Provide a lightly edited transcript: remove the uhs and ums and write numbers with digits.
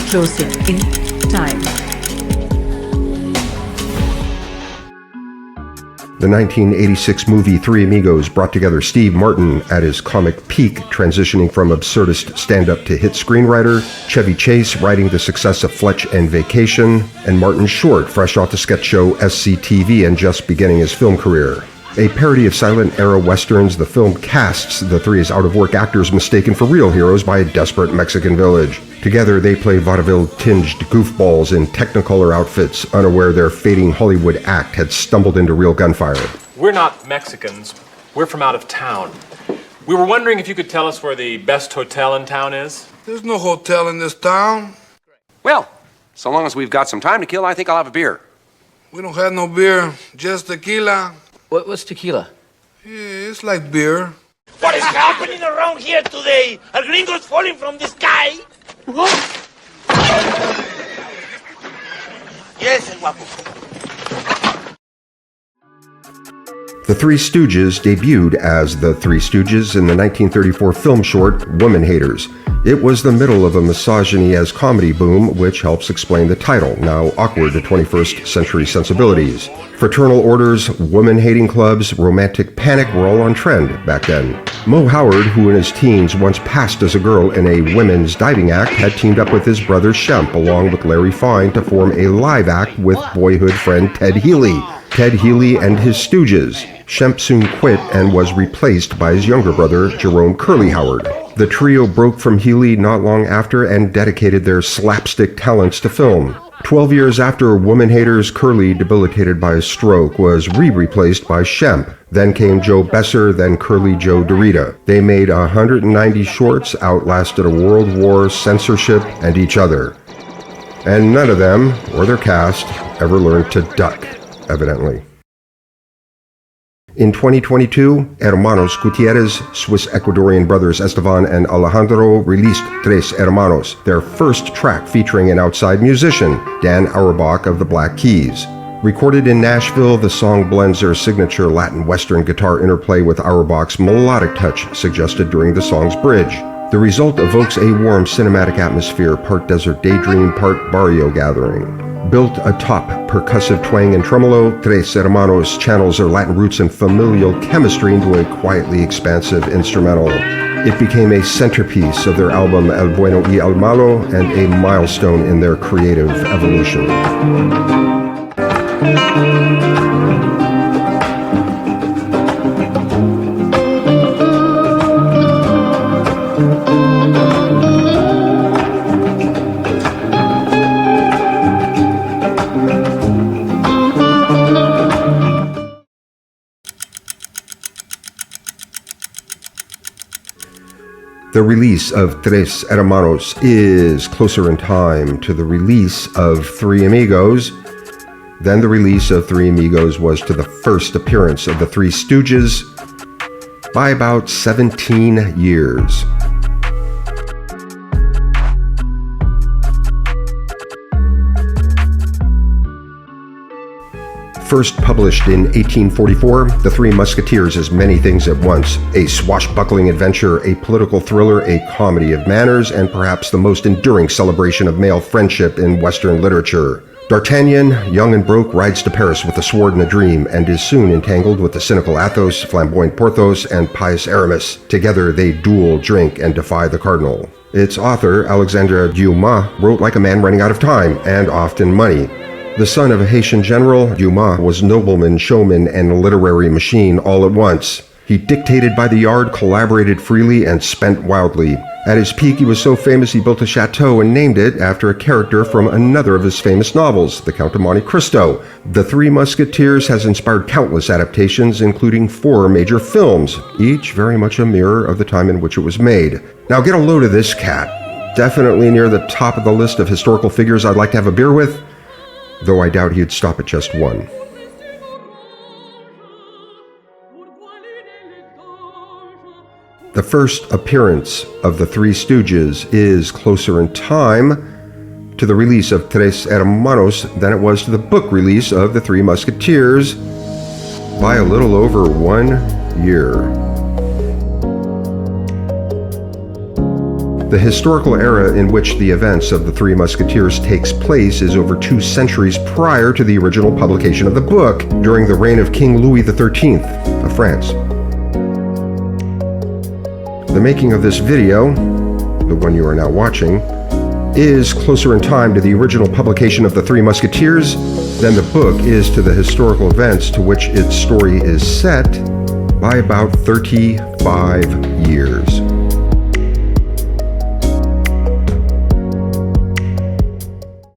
closer in time. The 1986 movie Three Amigos brought together Steve Martin at his comic peak, transitioning from absurdist stand-up to hit screenwriter, Chevy Chase writing the success of Fletch and Vacation, and Martin Short, fresh off the sketch show SCTV and just beginning his film career. A parody of silent-era westerns, the film casts the three as out-of-work actors mistaken for real heroes by a desperate Mexican village. Together, they play vaudeville-tinged goofballs in Technicolor outfits, unaware their fading Hollywood act had stumbled into real gunfire. We're not Mexicans. We're from out of town. We were wondering if you could tell us where the best hotel in town is? There's no hotel in this town. Well, so long as we've got some time to kill, I think I'll have a beer. We don't have no beer, just tequila. What's tequila? Yeah, it's like beer. What is happening around here today? Are gringos falling from the sky? What? Yes, el guapo. The Three Stooges debuted as The Three Stooges in the 1934 film short Woman Haters. It was the middle of a misogyny as comedy boom, which helps explain the title, now awkward to 21st century sensibilities. Fraternal orders, woman-hating clubs, romantic panic were all on trend back then. Mo Howard, who in his teens once passed as a girl in a women's diving act, had teamed up with his brother Shemp along with Larry Fine to form a live act with boyhood friend Ted Healy. Ted Healy and his Stooges. Shemp soon quit and was replaced by his younger brother, Jerome Curly Howard. The trio broke from Healy not long after and dedicated their slapstick talents to film. 12 years after Woman Haters, Curly, debilitated by a stroke, was replaced by Shemp. Then came Joe Besser, then Curly Joe Dorita. They made 190 shorts, outlasted a world war, censorship, and each other. And none of them, or their cast, ever learned to duck, evidently. In 2022, Hermanos Gutierrez, Swiss-Ecuadorian brothers Esteban and Alejandro released Tres Hermanos, their first track featuring an outside musician, Dan Auerbach of the Black Keys. Recorded in Nashville, the song blends their signature Latin-Western guitar interplay with Auerbach's melodic touch suggested during the song's bridge. The result evokes a warm cinematic atmosphere, part desert daydream, part barrio gathering. Built atop percussive twang and tremolo, Tres Hermanos channels their Latin roots and familial chemistry into a quietly expansive instrumental. It became a centerpiece of their album El Bueno y El Malo and a milestone in their creative evolution. The release of Tres Hermanos is closer in time to the release of Three Amigos than the release of Three Amigos was to the first appearance of the Three Stooges by about 17 years. First published in 1844, The Three Musketeers is many things at once. A swashbuckling adventure, a political thriller, a comedy of manners, and perhaps the most enduring celebration of male friendship in Western literature. D'Artagnan, young and broke, rides to Paris with a sword and a dream, and is soon entangled with the cynical Athos, flamboyant Porthos, and pious Aramis. Together they duel, drink, and defy the cardinal. Its author, Alexandre Dumas, wrote like a man running out of time, and often money. The son of a Haitian general, Dumas was nobleman, showman, and literary machine all at once. He dictated by the yard, collaborated freely, and spent wildly. At his peak, he was so famous he built a chateau and named it after a character from another of his famous novels, The Count of Monte Cristo. The Three Musketeers has inspired countless adaptations, including 4 major films, each very much a mirror of the time in which it was made. Now get a load of this cat. Definitely near the top of the list of historical figures I'd like to have a beer with, though I doubt he'd stop at just one. The first appearance of the Three Stooges is closer in time to the release of Tres Hermanos than it was to the book release of The Three Musketeers by a little over 1 year. The historical era in which the events of The Three Musketeers takes place is over 2 centuries prior to the original publication of the book, during the reign of King Louis XIII of France. The making of this video, the one you are now watching, is closer in time to the original publication of The Three Musketeers than the book is to the historical events to which its story is set by about 35 years.